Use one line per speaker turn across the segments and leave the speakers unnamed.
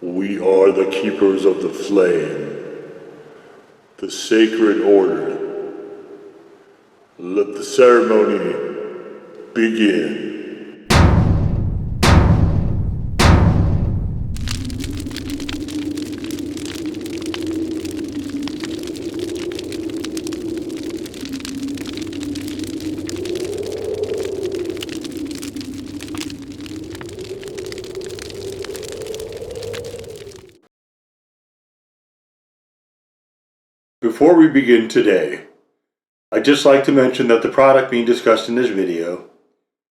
We are the keepers of the flame, the sacred order. Let the ceremony begin. Before we begin today, I'd just like to mention that the product being discussed in this video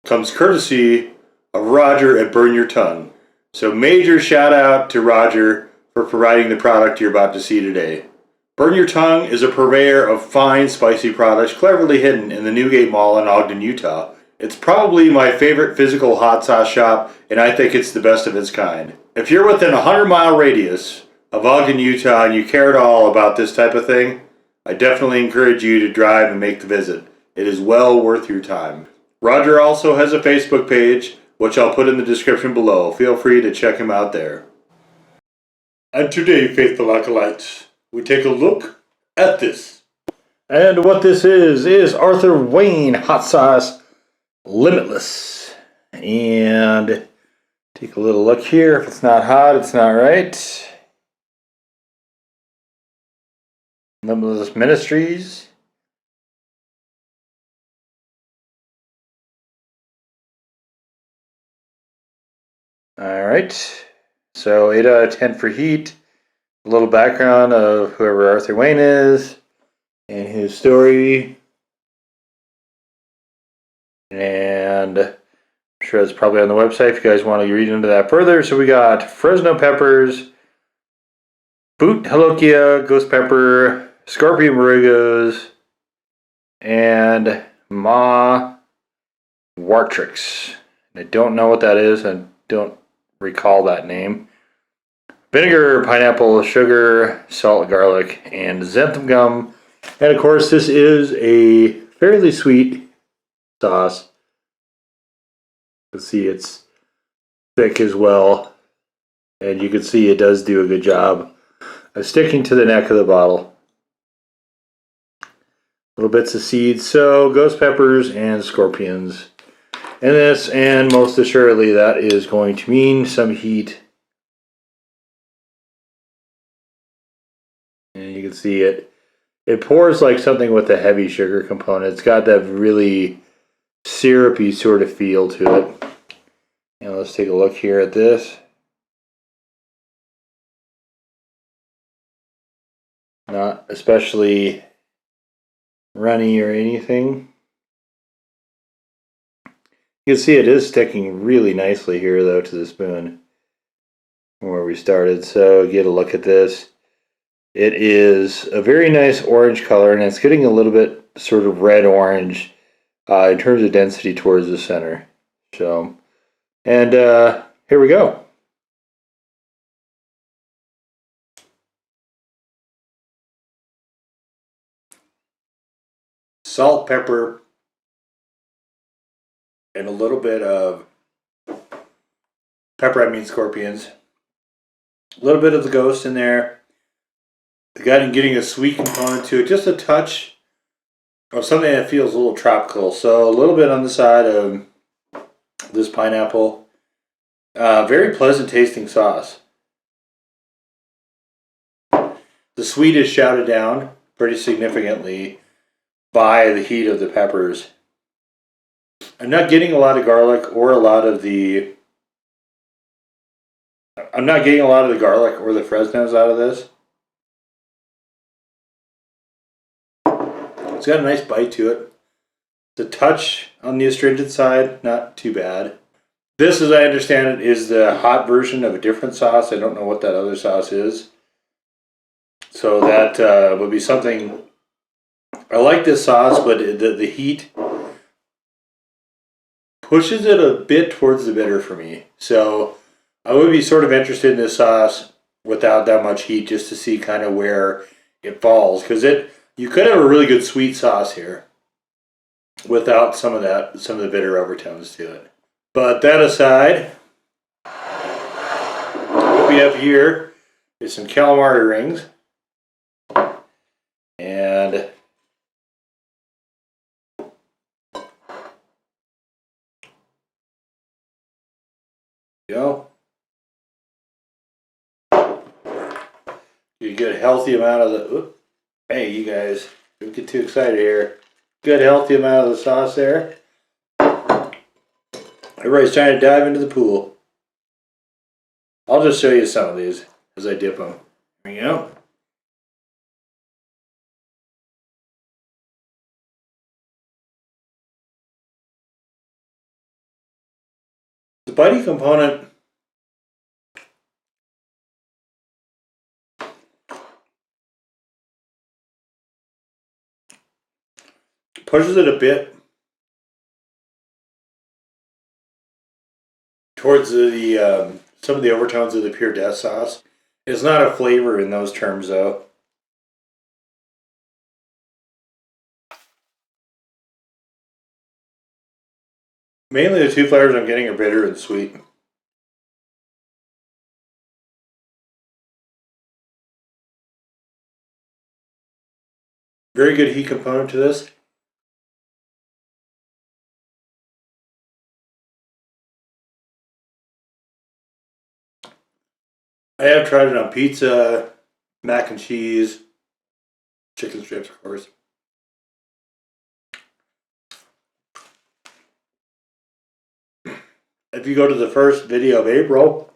comes courtesy of Roger at Burn Your Tongue. So major shout out to Roger for providing the product you're about to see today. Burn Your Tongue is a purveyor of fine, spicy products cleverly hidden in the Newgate Mall in Ogden, Utah. It's probably my favorite physical hot sauce shop, and I think it's the best of its kind. If you're within a 100-mile radius of Ogden, Utah, and you care at all about this type of thing, I definitely encourage you to drive and make the visit. It is well worth your time. Roger also has a Facebook page, which I'll put in the description below. Feel free to check him out there. And today, faithful acolytes, we take a look at this. And what this is Arthur Wayne Hot Sauce Limitless. And take a little look here. If it's not hot, it's not right. Limitless Ministries. Alright, so 8 out of 10 for heat. A little background of whoever Arthur Wayne is and his story. And I'm sure it's probably on the website if you guys want to read into that further. So we got Fresno peppers, boot Helokia, ghost pepper, scorpion morigos, and Ma Wartrix. I don't know what that is. I don't recall that name. Vinegar, pineapple, sugar, salt, garlic, and xanthan gum. And of course, this is a fairly sweet sauce. You can see it's thick as well. And you can see it does do a good job of sticking to the neck of the bottle. Little bits of seeds, so ghost peppers and scorpions in this, and most assuredly that is going to mean some heat. And you can see it pours like something with a heavy sugar component. It's got that really syrupy sort of feel to it. And let's take a look here at this. Not especially runny or anything. You can see it is sticking really nicely here though to the spoon from where we started. So get a look at this. It is a very nice orange color, and it's getting a little bit sort of red orange in terms of density towards the center. So, and here we go. Salt, pepper, and a little bit of pepper, I mean scorpions. A little bit of the ghost in there. Getting a sweet component to it. Just a touch of something that feels a little tropical. So a little bit on the side of this pineapple. Very pleasant tasting sauce. The sweet is shouted down pretty significantly by the heat of the peppers. I'm not getting a lot of garlic or a lot of the... I'm not getting a lot of the garlic or the Fresnos out of this. It's got a nice bite to it. The touch on the astringent side, not too bad. This, as I understand it, is the hot version of a different sauce. I don't know what that other sauce is. So that would be something... I like this sauce, but the heat pushes it a bit towards the bitter for me. So I would be sort of interested in this sauce without that much heat, just to see kind of where it falls. Because you could have a really good sweet sauce here without some of the bitter overtones to it. But that aside, we'll be have here is some calamari rings. And go. You get a healthy amount of the. Hey, you guys, don't get too excited here. Good healthy amount of the sauce there. Everybody's trying to dive into the pool. I'll just show you some of these as I dip them. There you go. The bitey component pushes it a bit towards the some of the overtones of the pure death sauce. It's not a flavor in those terms though. Mainly the two flavors I'm getting are bitter and sweet. Very good heat component to this. I have tried it on pizza, mac and cheese, chicken strips, of course. If you go to the first video of April,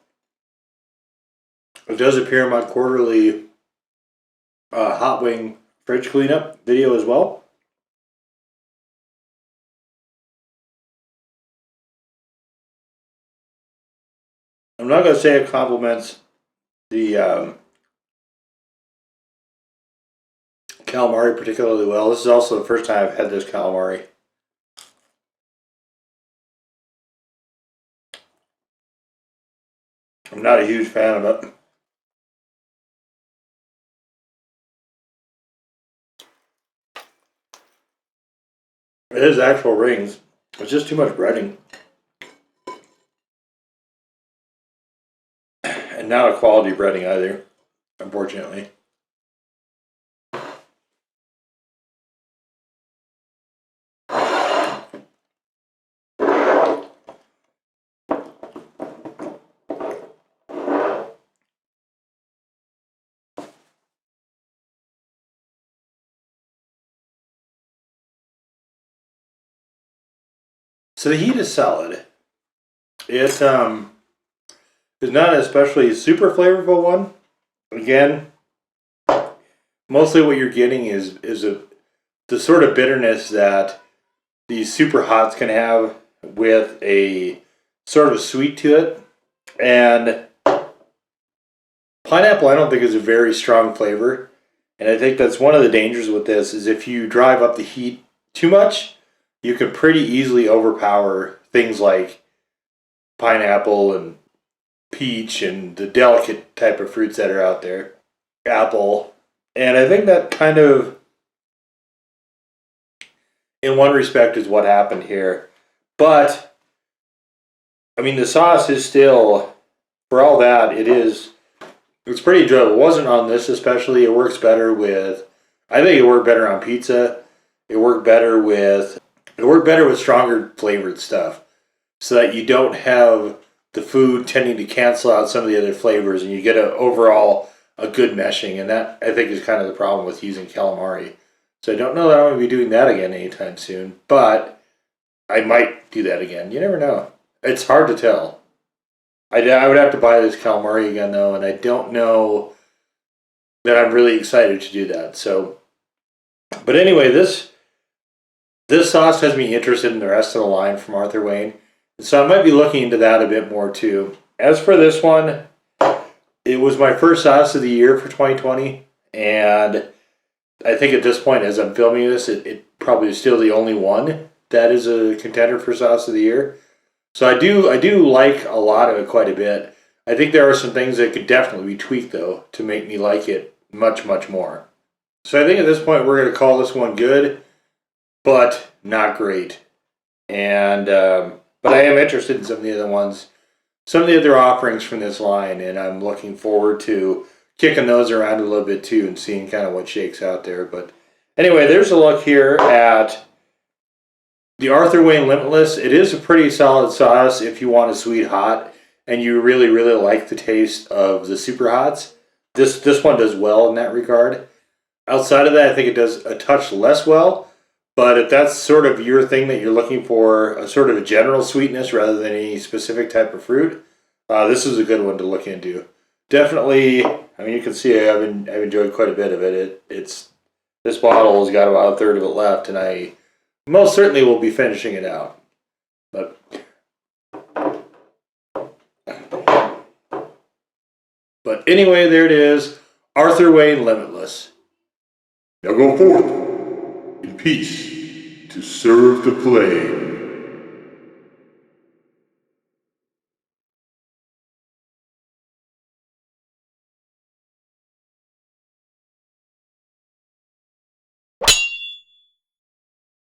it does appear in my quarterly hot wing fridge cleanup video as well. I'm not going to say it compliments the calamari particularly well. This is also the first time I've had this calamari. I'm not a huge fan of it. It is actual rings. It's just too much breading. And not a quality breading either, unfortunately. So the heat is solid. It is not an especially super flavorful one. Again, mostly what you're getting is the sort of bitterness that these super hots can have with a sort of sweet to it. And pineapple I don't think is a very strong flavor. And I think that's one of the dangers with this is if you drive up the heat too much, you can pretty easily overpower things like pineapple and peach and the delicate type of fruits that are out there. Apple. And I think that kind of, in one respect, is what happened here. But, I mean, the sauce is still, for all that, it's pretty enjoyable. It wasn't on this especially. It works better with, I think it worked better on pizza. It worked better with stronger flavored stuff so that you don't have the food tending to cancel out some of the other flavors and you get overall a good meshing. And that, I think, is kind of the problem with using calamari. So I don't know that I'm going to be doing that again anytime soon, but I might do that again. You never know. It's hard to tell. I would have to buy this calamari again, though, and I don't know that I'm really excited to do that. So, but anyway, this sauce has me interested in the rest of the line from Arthur Wayne. So I might be looking into that a bit more too. As for this one, it was my first sauce of the year for 2020. And I think at this point, as I'm filming this, it probably is still the only one that is a contender for sauce of the year. So I do like a lot of it quite a bit. I think there are some things that could definitely be tweaked, though, to make me like it much, much more. So I think at this point, we're going to call this one good, but not great. And but I am interested in some of the other ones some of the other offerings from this line, and I'm looking forward to kicking those around a little bit too and seeing kind of what shakes out there. But anyway, there's a look here at the Arthur Wayne Limitless. It is a pretty solid sauce if you want a sweet hot and you really, really like the taste of the super hots. This one does well in that regard. Outside of that, I think it does a touch less well, but if that's sort of your thing that you're looking for, a sort of a general sweetness rather than any specific type of fruit, this is a good one to look into. Definitely, I mean, you can see I've enjoyed quite a bit of it. This bottle has got about a third of it left, and I most certainly will be finishing it out. But anyway, there it is, Arthur Wayne Limitless. Now go forth in peace to serve the flame.